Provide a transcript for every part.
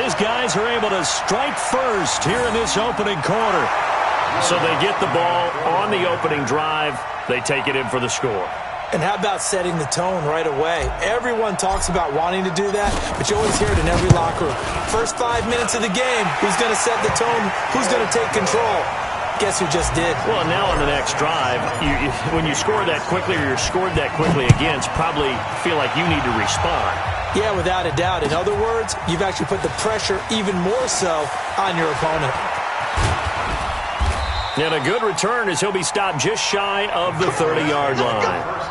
his guys are able to strike first here in this opening quarter. So they get the ball on the opening drive. They take it in for the score. And how about setting the tone right away? Everyone talks about wanting to do that, but you always hear it in every locker room. First 5 minutes of the game, who's going to set the tone? Who's going to take control? Guess who just did? Well, now on the next drive, when you score that quickly or you're scored that quickly against, probably feel like you need to respond. Yeah, without a doubt. In other words, you've actually put the pressure even more so on your opponent. And a good return as he'll be stopped just shy of the 30-yard line.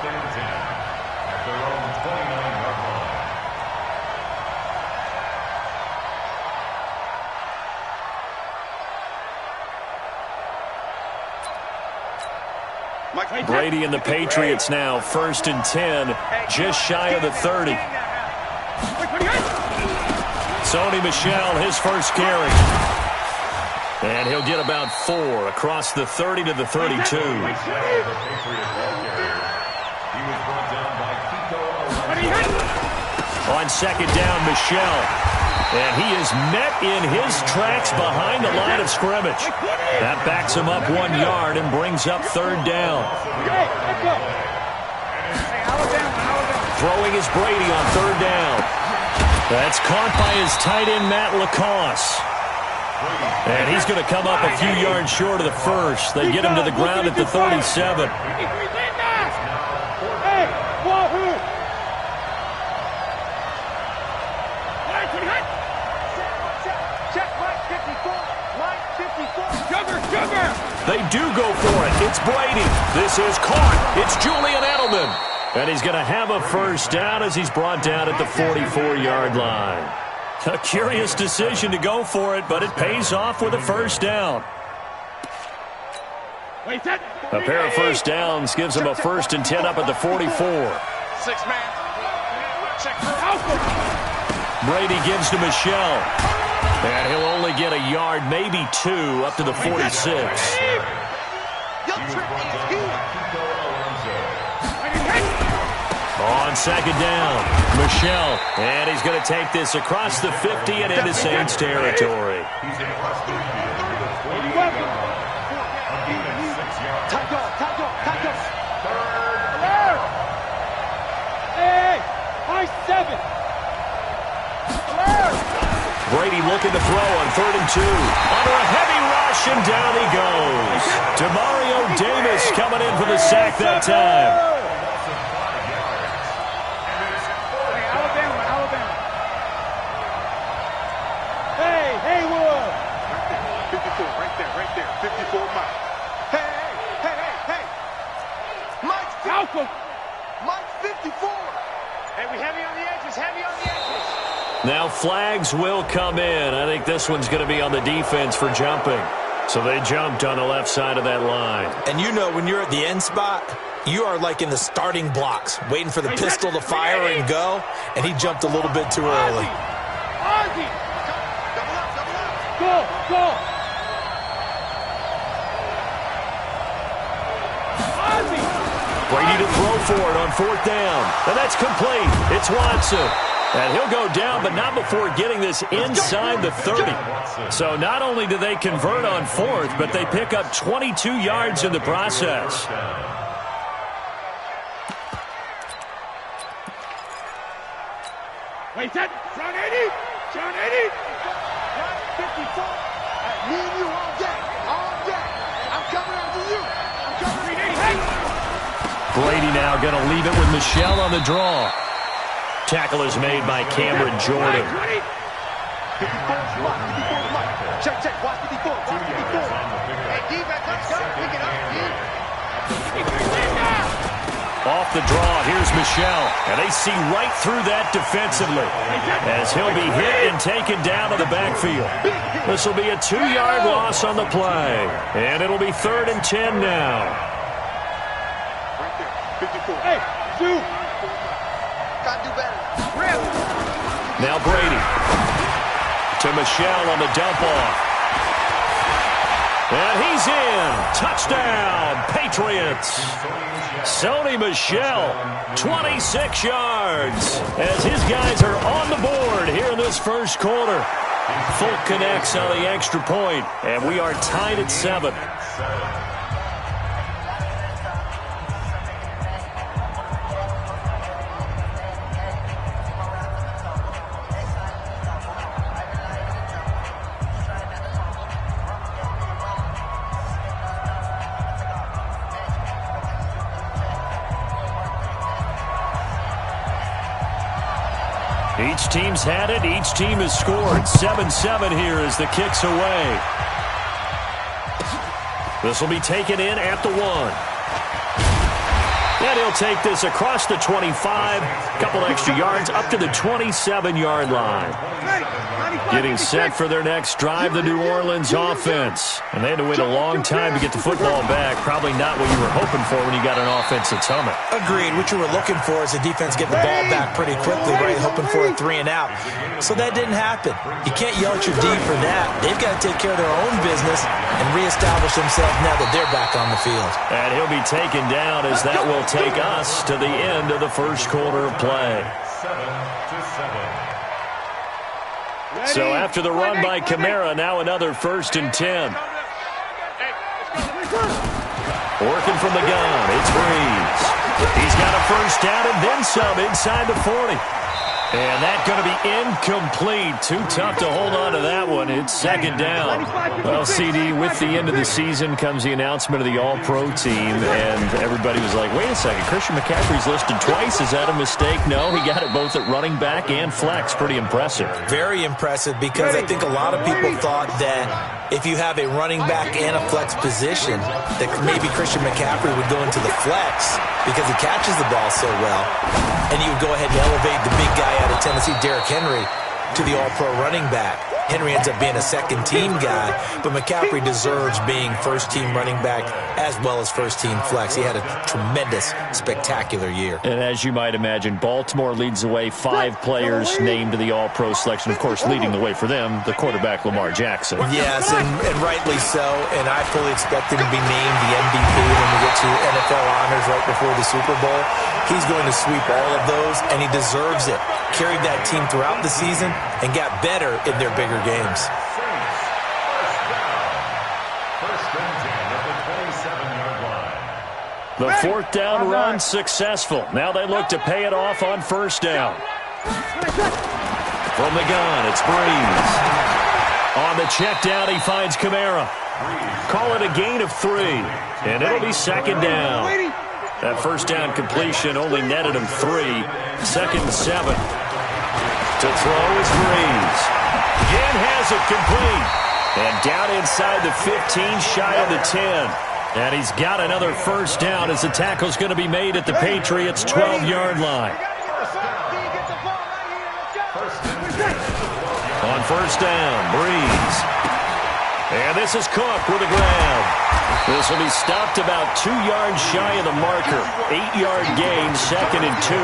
Brady and the Patriots now, 1st and 10, just shy of the 30. Sony Michel, his first carry. And he'll get about 4 across the 30 to the 32. On second down, Michel. And he is met in his tracks behind the line of scrimmage. That backs him up 1 yard and brings up 3rd down. Throwing is Brady on 3rd down. That's caught by his tight end, Matt Lacoste. And he's going to come up a few yards short of the first. They get him to the ground at the 37. They do go for it. It's Brady. This is caught. It's Julian Edelman. And he's going to have a first down as he's brought down at the 44-yard line. A curious decision to go for it, but it pays off with a first down. A pair of first downs gives him a 1st and 10 up at the 44. 6-man. Brady gives to Michel. And he'll only get a yard, maybe 2, up to the 46. On second down, Michel. And he's going to take this across the 50 and into Saints territory. Brady looking to throw on 3rd and 2. Under a heavy rush, and down he goes. Demario Davis coming in for the sack that time. Hey, Wood. 54, right there. 54 Mike. Hey. Mike 54. Hey, we heavy on the edges. Now flags will come in. I think this one's going to be on the defense for jumping. So they jumped on the left side of that line. And you know when you're at the end spot, you are like in the starting blocks, waiting for the pistol to fire and go, and he jumped a little bit too early. Go. Brady to throw for it on 4th down. And that's complete. It's Watson. And he'll go down, but not before getting this inside the 30. So not only do they convert on 4th, but they pick up 22 yards in the process. Wait, that John 80. 54. Me and you all day. I'm coming after you. Brady now going to leave it with Michel on the draw. Tackle is made by Cameron Jordan. 54 Check. Watch 54. Hey, defense, let's go. Pick it up, Off the draw, here's Michel. And they see right through that defensively as he'll be hit and taken down to the backfield. This will be a 2-yard loss on the play. And it'll be 3rd and 10 now. Right there, 54. Hey, shoot. Gotta do better. Now Brady to Michel on the dump off. And he's in. Touchdown, Patriots. Sony Michel, 26 yards as his guys are on the board here in this first quarter. Folk connects on the extra point, and we are tied at 7. Each team's had it. Each team has scored. 7-7 here as the kick's away. This will be taken in at the 1. And he'll take this across the 25. Couple extra yards up to the 27-yard line. Getting set for their next drive, the New Orleans offense. And they had to wait a long time to get the football back. Probably not what you were hoping for when you got an offense that's humming. Agreed. What you were looking for is the defense get the ball back pretty quickly, right? Hoping for a 3-and-out. So that didn't happen. You can't yell at your D for that. They've got to take care of their own business and reestablish themselves now that they're back on the field. And he'll be taken down as that will take us to the end of the first quarter of play. 7-7. So after the run by Kamara, now another 1st and 10. Working from the gun, it's Breeze. He's got a first down and then some inside the 40. And that's going to be incomplete. Too tough to hold on to that one. It's 2nd down. Well, CD, with the end of the season comes the announcement of the All-Pro team, and everybody was like, wait a second, Christian McCaffrey's listed twice. Is that a mistake? No, he got it both at running back and flex. Pretty impressive. Very impressive, because I think a lot of people thought that if you have a running back and a flex position, that maybe Christian McCaffrey would go into the flex because he catches the ball so well, and you would go ahead and elevate the big guy out of Tennessee, Derrick Henry, to the All-Pro running back. Henry ends up being a second-team guy, but McCaffrey deserves being first-team running back as well as first-team flex. He had a tremendous, spectacular year. And as you might imagine, Baltimore leads the way. 5 players named to the All-Pro selection. Of course, leading the way for them, the quarterback Lamar Jackson. Yes, and rightly so, and I fully expect him to be named the MVP when we get to NFL honors right before the Super Bowl. He's going to sweep all of those, and he deserves it. Carried that team throughout the season and got better in their bigger games. The 4th down run successful. Now they look to pay it off on 1st down. From the gun, it's Breeze. On the check down, he finds Kamara. Call it a gain of 3, and it'll be 2nd down. That 1st down completion only netted him 3. 2nd and 7. To throw is Breeze. Again has it complete. And down inside the 15, shy of the 10. And he's got another 1st down as the tackle's going to be made at the Patriots' 12-yard line. On 1st down, Breeze. And this is Cook with a grab. This will be stopped about 2 yards shy of the marker. 8-yard gain, 2nd and 2.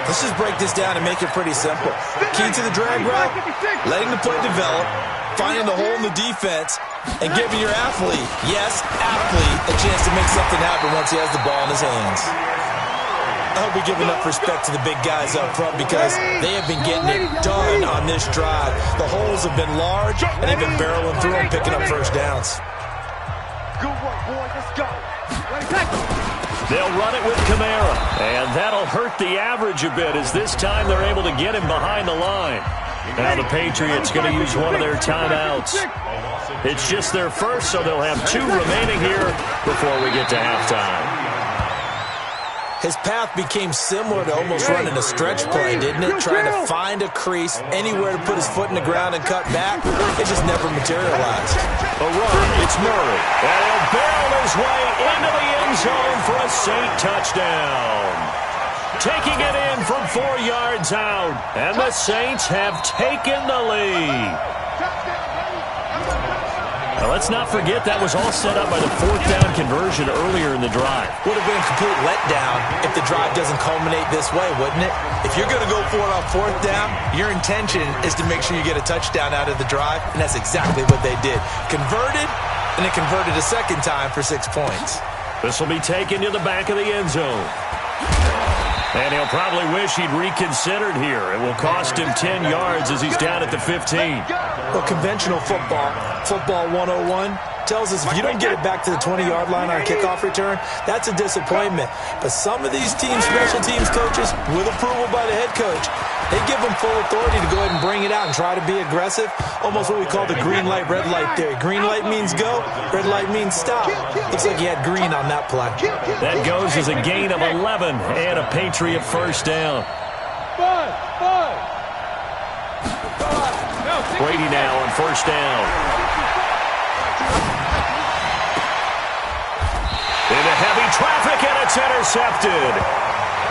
Let's just break this down and make it pretty simple. Key to the drag route, letting the play develop, finding the hole in the defense, and giving your athlete, yes, athlete, a chance to make something happen once he has the ball in his hands. I hope we give enough respect to the big guys up front, because they have been getting it done on this drive. The holes have been large, and they've been barreling through them, picking up 1st downs. Good work, boy. Let's go. They'll run it with Kamara, and that'll hurt the average a bit, as this time they're able to get him behind the line. Now the Patriots going to use one of their timeouts. It's just their first, so they'll have 2 remaining here before we get to halftime. His path became similar to almost running a stretch play, didn't it? Trying to find a crease, anywhere to put his foot in the ground and cut back. It just never materialized. A run, it's Murray. And he'll barrel his way into the end zone for a Saint touchdown. Taking it in from 4 yards out. And the Saints have taken the lead. Now, let's not forget that was all set up by the 4th down conversion earlier in the drive. Would have been a complete letdown if the drive doesn't culminate this way, wouldn't it? If you're going to go for it on 4th down, your intention is to make sure you get a touchdown out of the drive, and that's exactly what they did. Converted, and then converted a 2nd time for 6 points. This will be taken to the back of the end zone. And he'll probably wish he'd reconsidered here. It will cost him 10 yards as he's down at the 15. Well, conventional football 101, tells us if you don't get it back to the 20-yard line on a kickoff return, that's a disappointment. But some of these teams, special teams coaches, with approval by the head coach, they give them full authority to go ahead and bring it out and try to be aggressive. Almost what we call the green light, red light theory. Green light means go, red light means stop. Looks like he had green on that play. That goes as a gain of 11 and a Patriot first down. Brady now on first down. Into heavy traffic, and it's intercepted.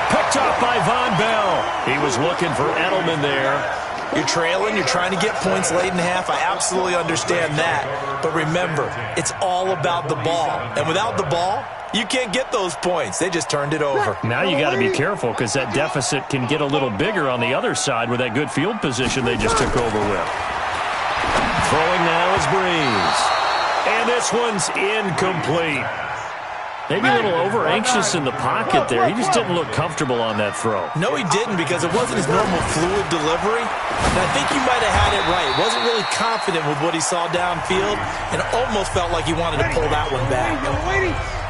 Picked up by Von Bell. He was looking for Edelman there. You're trailing, you're trying to get points late in half. I absolutely understand that. But remember, it's all about the ball. And without the ball, you can't get those points. They just turned it over. Now you got to be careful because that deficit can get a little bigger on the other side with that good field position they just took over with. Throwing now is Breeze. And this one's incomplete. Maybe a little over-anxious in the pocket there. He just didn't look comfortable on that throw. No, he didn't, because it wasn't his normal fluid delivery. And I think you might have had it right. Wasn't really confident with what he saw downfield, and almost felt like he wanted to pull that one back.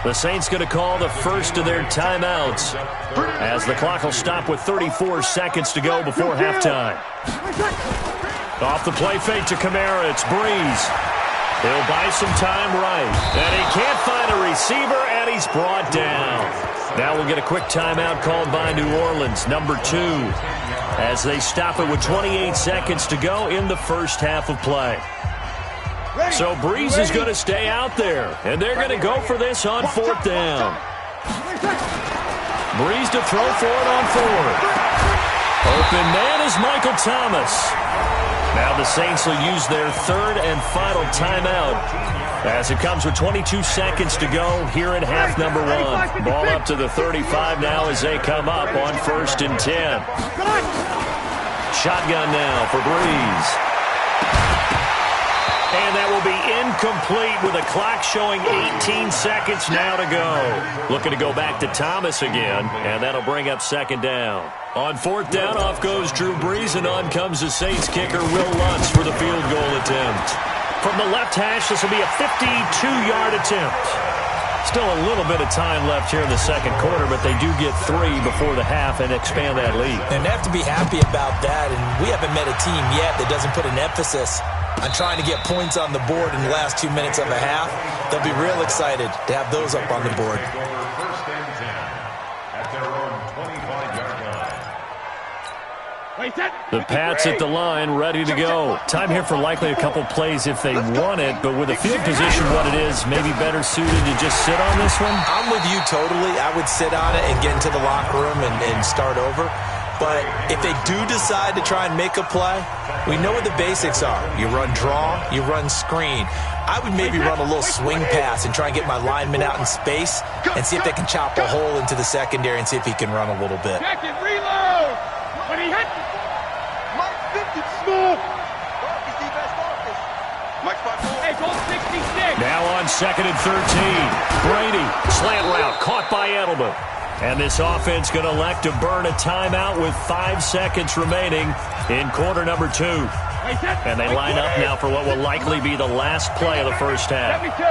The Saints going to call the first of their timeouts as the clock will stop with 34 seconds to go before halftime. Off the play fake to Kamara, it's Breeze. He'll buy some time right. And he can't find a receiver, and he's brought down. Now we'll get a quick timeout called by New Orleans, number 2, as they stop it with 28 seconds to go in the first half of play. So Breeze is going to stay out there, and they're going to go for this on fourth down. Breeze to throw for it on fourth. Open man is Michael Thomas. Now the Saints will use their third and final timeout as it comes with 22 seconds to go here in half number 1. Ball up to the 35 now as they come up on 1st and 10. Shotgun now for Breeze. And that will be incomplete with the clock showing 18 seconds now to go. Looking to go back to Thomas again, and that'll bring up second down. On fourth down, off goes Drew Brees, and on comes the Saints kicker, Will Lutz, for the field goal attempt. From the left hash, this will be a 52-yard attempt. Still a little bit of time left here in the second quarter, but they do get 3 before the half and expand that lead. And they have to be happy about that, and we haven't met a team yet that doesn't put an emphasis on trying to get points on the board in the last 2 minutes of a half. They'll be real excited to have those up on the board. The Pats at the line, ready to go. Time here for likely a couple plays if they want it, but with the field position what it is, maybe better suited to just sit on this one? I'm with you totally. I would sit on it and get into the locker room and start over. But if they do decide to try and make a play, we know what the basics are. You run draw, you run screen. I would maybe run a little swing pass and try and get my lineman out in space and see if they can chop a hole into the secondary and see if he can run a little bit. Check it, reload! When he hits it, Mike 50, smooth! Marcus, defense, Marcus. Mike 5-4. Hey, goal 66. Now on 2nd and 13. Brady, slant route, caught by Edelman. And this offense going to elect to burn a timeout with 5 seconds remaining in quarter number 2. And they line up now for what will likely be the last play of the first half. 72.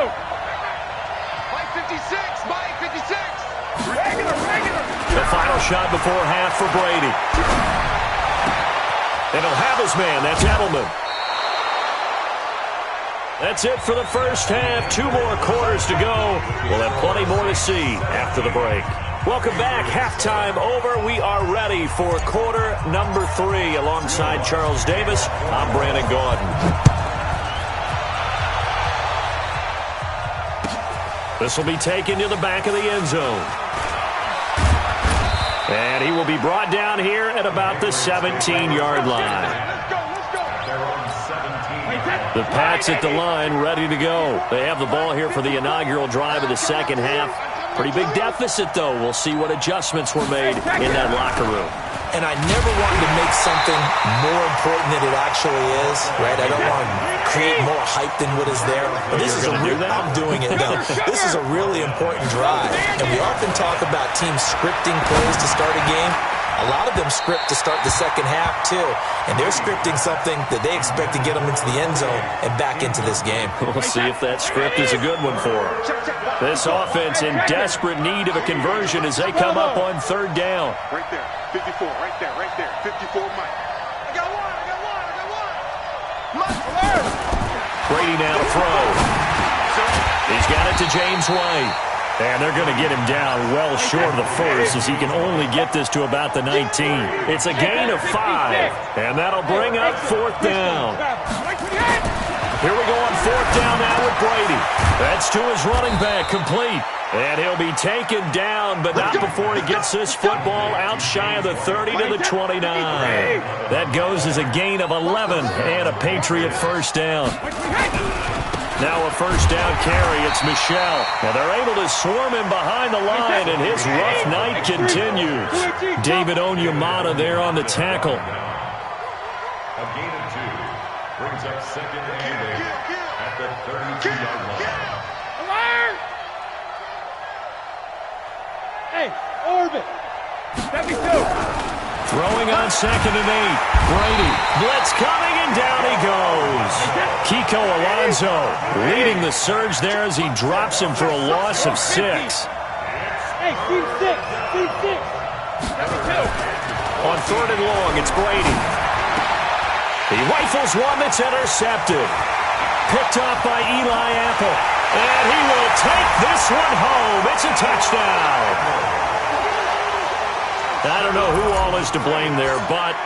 Mike 56, Mike 56. Regular. The final shot before half for Brady. And he'll have his man. That's Edelman. That's it for the first half. 2 more quarters to go. We'll have plenty more to see after the break. Welcome back. Halftime over. We are ready for quarter number 3. Alongside Charles Davis, I'm Brandon Gaudin. This will be taken to the back of the end zone. And he will be brought down here at about the 17-yard line. The Pats at the line, ready to go. They have the ball here for the inaugural drive of the second half. Pretty big deficit, though. We'll see what adjustments were made in that locker room. And I never want to make something more important than it actually is, right? I don't want to create more hype than what is there. But this is I'm doing it, though. This is a really important drive. And we often talk about teams scripting plays to start a game. A lot of them script to start the second half, too. And they're scripting something that they expect to get them into the end zone and back into this game. We'll see if that script is a good one for them. This offense in desperate need of a conversion as they come up on third down. Right there, 54, right there, 54, Mike. I got one. Mike, Brady now to throw. He's got it to James White. And they're going to get him down well short of the first as he can only get this to about the 19. It's a gain of 5, and that'll bring up fourth down. Here we go on fourth down now with Brady. That's to his running back, complete. And he'll be taken down, but not before he gets this football out shy of the 30 to the 29. That goes as a gain of 11 and a Patriot first down. Now a first down carry. It's Michel. And they're able to swarm him behind the line, and his rough night continues. David Onyemata there on the tackle. A gain of 2 brings up second and 8 at the 32-yard line. Alert! Hey, Orbit. 72. Throwing on second and 8. Brady. Blitz coming, and down he goes. Kiko Alonso leading the surge there as he drops him for a loss of 6. Hey, team 6. 72. On third and long, it's Brady. He rifles one that's intercepted. Picked off by Eli Apple. And he will take this one home. It's a touchdown. I don't know who all is to blame there, but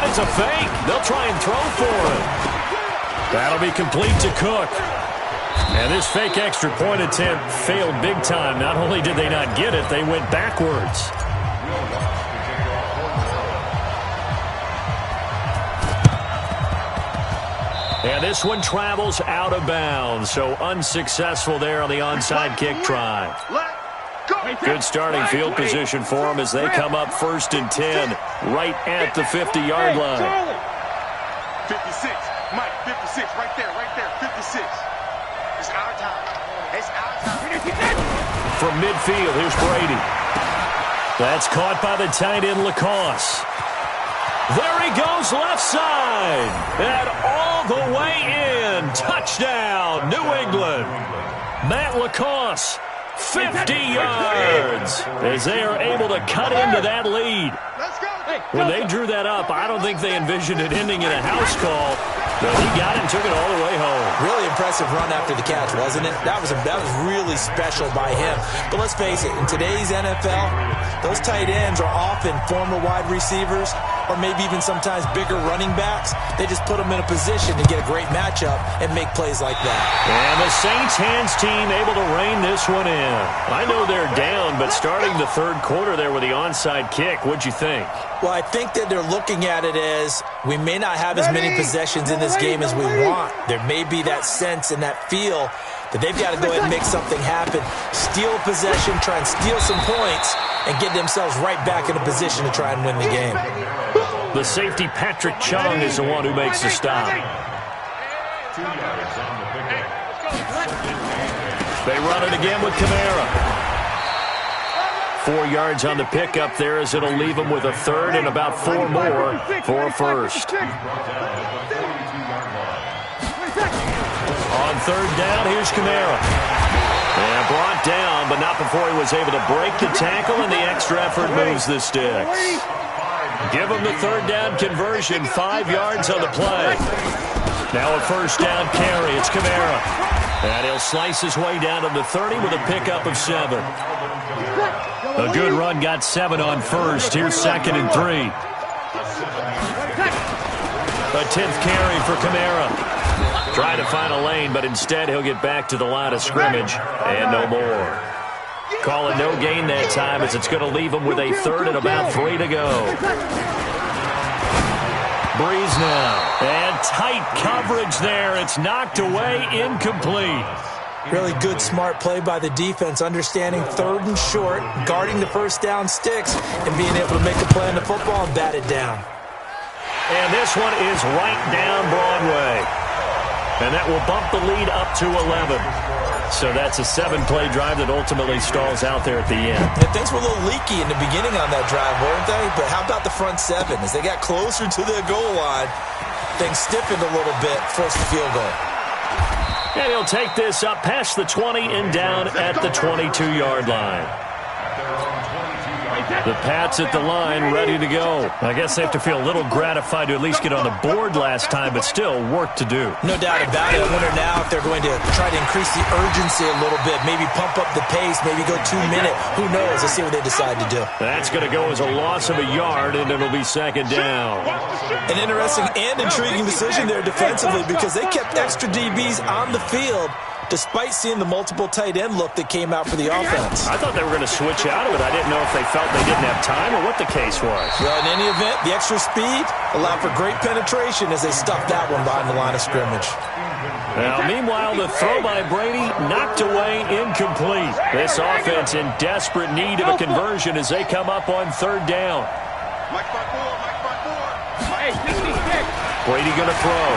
it's a fake. They'll try and throw for him. That'll be complete to Cook. And this fake extra point attempt failed big time. Not only did they not get it, they went backwards. And this one travels out of bounds, so unsuccessful there on the onside kick try. Good starting field position for them as they come up first and 10 right at the 50-yard line. 56, Mike, 56, right there, 56. It's our time. It's our time. From midfield, here's Brady. That's caught by the tight end, Lacoste. There he goes left side. And all the way in. Touchdown, New England. Matt Lacoste. 50 yards as they are able to cut into that lead. When they drew that up, I don't think they envisioned it ending in a house call, but he got it and took it all the way home. Really impressive run after the catch, wasn't it? That was really special by him. But let's face it, in today's NFL, those tight ends are often former wide receivers or maybe even sometimes bigger running backs. They just put them in a position to get a great matchup and make plays like that. And the Saints hands team able to rein this one in. I know they're down, but starting the third quarter there with the onside kick, what'd you think? Well, I think that they're looking at it as we may not have as many possessions in this game as we want. There may be that sense and that feel that they've got to go ahead and make something happen, steal possession, try and steal some points, and get themselves right back in a position to try and win the game. The safety, Patrick Chung, is the one who makes the stop. 2 yards on the pickup. They run it again with Kamara. 4 yards on the pickup there as it'll leave them with a third and about 4 more for a first. On third down, here's Kamara. And brought down, but not before he was able to break the tackle, and the extra effort moves the sticks. Give him the third down conversion, 5 yards on the play. Now a first down carry, it's Kamara. And he'll slice his way down to the 30 with a pickup of 7. A good run got 7 on first. Here's second and 3. A 10th carry for Kamara. Trying to find a lane, but instead he'll get back to the line of scrimmage and no more. Calling no gain that time as it's going to leave him with a third and about 3 to go. Breeze now. And tight coverage there. It's knocked away, incomplete. Really good, smart play by the defense, understanding 3rd and short, guarding the first down sticks, and being able to make a play on the football and bat it down. And this one is right down Broadway. And that will bump the lead up to 11. So that's a 7-play drive that ultimately stalls out there at the end. And things were a little leaky in the beginning on that drive, weren't they? But how about the front 7? As they got closer to the goal line, things stiffened a little bit, forced the field goal. And he'll take this up past the 20 and down at the 22-yard line. The Pats at the line, ready to go. I guess they have to feel a little gratified to at least get on the board last time, but still work to do. No doubt about it. I wonder now if they're going to try to increase the urgency a little bit, maybe pump up the pace, maybe go 2-minute. Who knows? Let's see what they decide to do. That's going to go as a loss of a yard, and it'll be 2nd down. An interesting and intriguing decision there defensively because they kept extra DBs on the field despite seeing the multiple tight end look that came out for the offense. I thought they were going to switch out of it. I didn't know if they felt they didn't have time or what the case was. Well, in any event, the extra speed allowed for great penetration as they stuffed that one behind the line of scrimmage. Now, meanwhile, the throw by Brady knocked away, incomplete. This offense in desperate need of a conversion as they come up on 3rd down. Brady going to throw.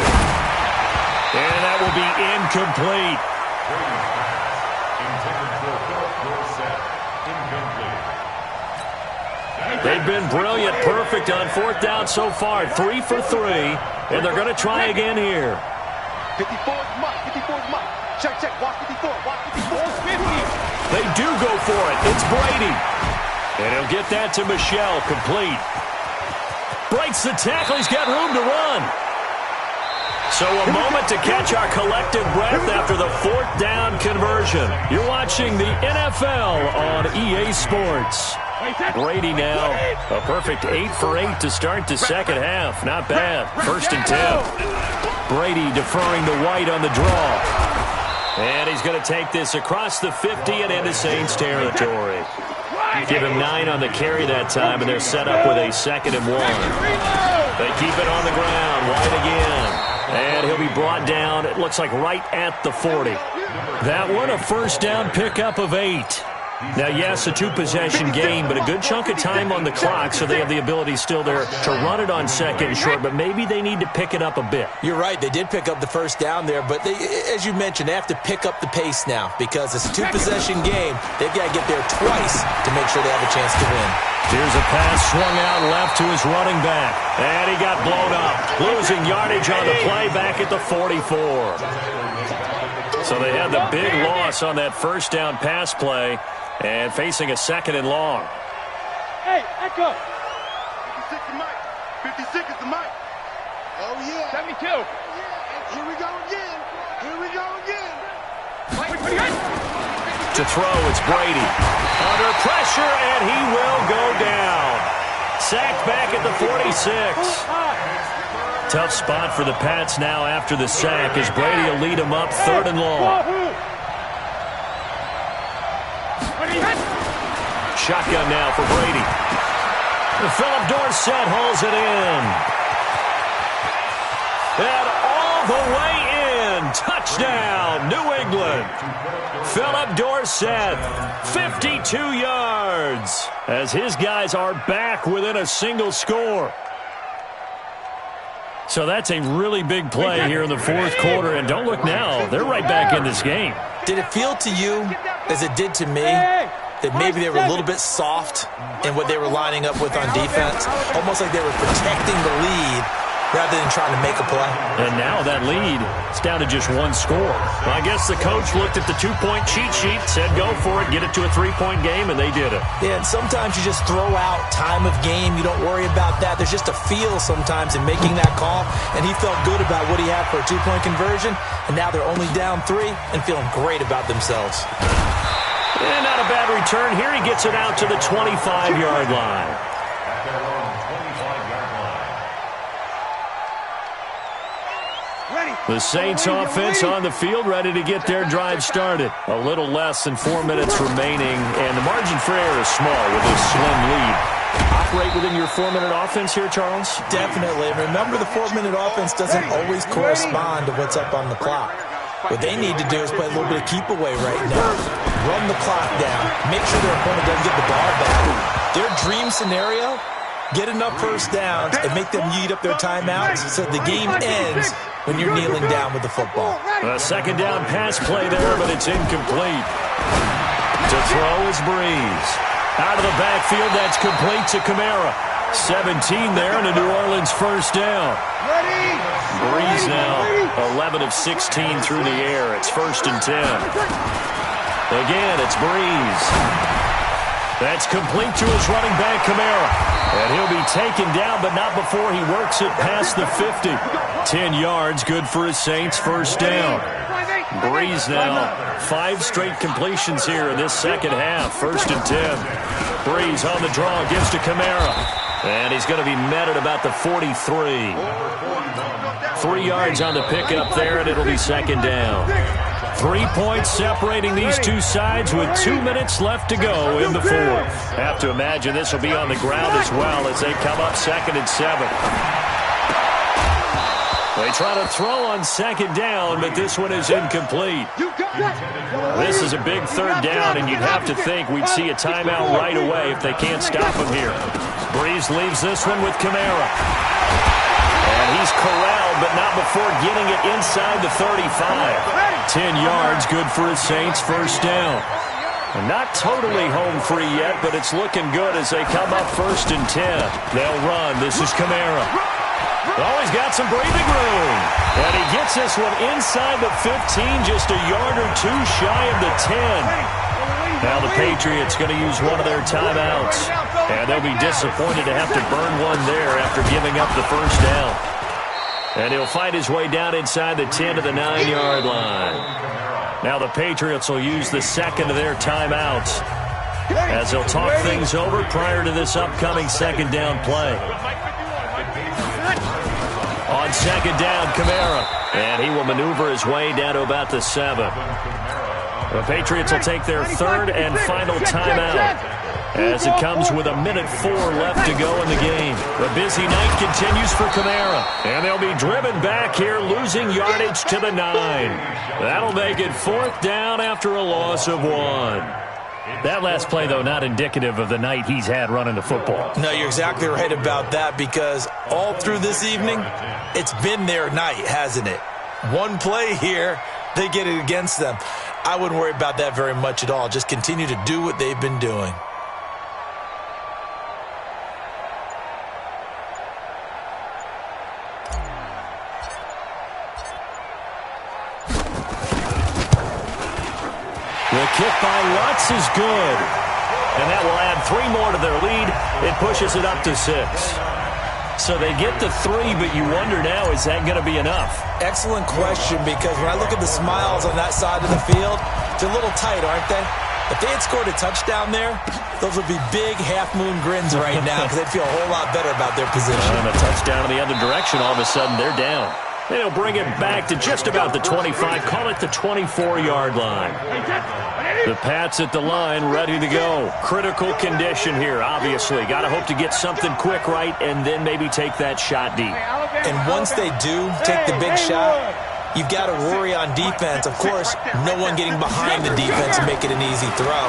And that will be incomplete. They've been brilliant, perfect on 4th down so far. 3 for 3, and they're going to try again here. 54 is Mike. 54 is Mike. Check. Watch 54. Watch 54. 50. They do go for it. It's Brady. And he'll get that to Michelle, complete. Breaks the tackle. He's got room to run. So a moment to catch our collective breath after the 4th down conversion. You're watching the NFL on EA Sports. Brady now, a perfect 8 for 8 to start the second half. Not bad. 1st and 10. Brady deferring to White on the draw. And he's going to take this across the 50 and into Saints territory. Give him 9 on the carry that time, and they're set up with a 2nd and 1. They keep it on the ground. White again. And he'll be brought down, it looks like right at the 40. That one, a 1st down pickup of 8. Now, yes, a 2-possession game, but a good chunk of time on the clock, so they have the ability still there to run it on 2nd and short, but maybe they need to pick it up a bit. You're right. They did pick up the 1st down there, but they, as you mentioned, they have to pick up the pace now because it's a 2-possession game. They've got to get there twice to make sure they have a chance to win. Here's a pass swung out left to his running back, and he got blown up. Losing yardage on the play back at the 44. So they had the big loss on that 1st down pass play. And facing a 2nd and long. Hey, Echo. 56 is Mike. 56 is the Mike. Oh, yeah. 72. Yeah. Here we go again. Here we go again. To throw, it's Brady. Under pressure, and he will go down. Sacked back at the 46. Tough spot for the Pats now after the sack as Brady will lead them up 3rd and long. Shotgun now for Brady. Philip Dorsett hauls it in. And all the way in. Touchdown, New England. Philip Dorsett, 52 yards, as his guys are back within a single score. So that's a really big play here in the 4th quarter. And don't look now, they're right back in this game. Did it feel to you, as it did to me, that maybe they were a little bit soft in what they were lining up with on defense? Almost like they were protecting the lead rather than trying to make a play. And now that lead is down to just 1 score. Well, I guess the coach looked at the 2-point cheat sheet, said go for it, get it to a 3-point game, and they did it. Yeah, and sometimes you just throw out time of game. You don't worry about that. There's just a feel sometimes in making that call, and he felt good about what he had for a 2-point conversion, and now they're only down 3 and feeling great about themselves. And not a bad return. Here he gets it out to the 25-yard line. The Saints offense on the field, ready to get their drive started. A little less than 4 minutes remaining, and the margin for error is small with this slim lead. Operate within your 4-minute offense here, Charles? Definitely. Remember, the 4-minute offense doesn't always correspond to what's up on the clock. What they need to do is play a little bit of keep away right now. Run the clock down. Make sure their opponent doesn't get the ball back. Their dream scenario, get enough first downs and make them eat up their timeouts so the game ends when you're kneeling down with the football. A second down pass play there, but it's incomplete. To throw is Breeze. Out of the backfield, that's complete to Kamara. 17 there, and a New Orleans first down. Breeze now 11 of 16 through the air. It's 1st and 10. Again, it's Breeze. That's complete to his running back, Kamara. And he'll be taken down, but not before he works it past the 50. 10 yards, good for his Saints, first down. Breeze now 5 straight completions here in this second half. 1st and 10. Breeze on the draw, gives to Kamara. And he's going to be met at about the 43. 3 yards on the pickup there, and it'll be second down. 3 points separating these two sides with 2 minutes left to go in the fourth. Have to imagine this will be on the ground as well as they come up 2nd and 7. They try to throw on second down, but this one is incomplete. This is a big third down, and you'd have to think we'd see a timeout right away if they can't stop him here. Breeze leaves this one with Kamara. And he's corralled, but not before getting it inside the 35. 10 yards, good for his Saints, first down. Not totally home free yet, but it's looking good as they come up 1st and 10. They'll run. This is Kamara. Oh, he's got some breathing room. And he gets this one inside the 15, just a yard or two shy of the 10. Now the Patriots going to use one of their timeouts. And they'll be disappointed to have to burn one there after giving up the first down. And he'll fight his way down inside the 10 to the 9-yard line. Now the Patriots will use the second of their timeouts as they'll talk things over prior to this upcoming second down play. On second down, Kamara. And he will maneuver his way down to about the 7. The Patriots will take their third and final timeout as it comes with 1:04 left to go in the game. The busy night continues for Kamara. And they'll be driven back here, losing yardage to the 9. That'll make it 4th down after a loss of 1. That last play, though, not indicative of the night he's had running the football. No, you're exactly right about that, because all through this evening, it's been their night, hasn't it? One play here, they get it against them. I wouldn't worry about that very much at all. Just continue to do what they've been doing. The kick by Lutz is good. And that will add 3 more to their lead. It pushes it up to 6. So they get the 3, but you wonder now, is that going to be enough? Excellent question, because when I look at the smiles on that side of the field, they're a little tight, aren't they? If they had scored a touchdown there, those would be big half-moon grins right now because they'd feel a whole lot better about their position. And a touchdown in the other direction, all of a sudden they're down. They'll bring it back to just about the 25, call it the 24-yard line. The Pats at the line, ready to go. Critical condition here, obviously. Got to hope to get something quick right and then maybe take that shot deep. And once they do take the big shot, you've got to worry on defense. Of course, no one getting behind the defense and make it an easy throw.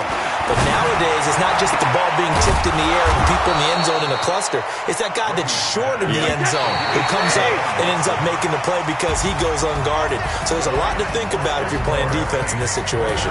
But nowadays, it's not just the ball being tipped in the air and people in the end zone in a cluster. It's that guy that's short of the end zone who comes up and ends up making the play because he goes unguarded. So there's a lot to think about if you're playing defense in this situation.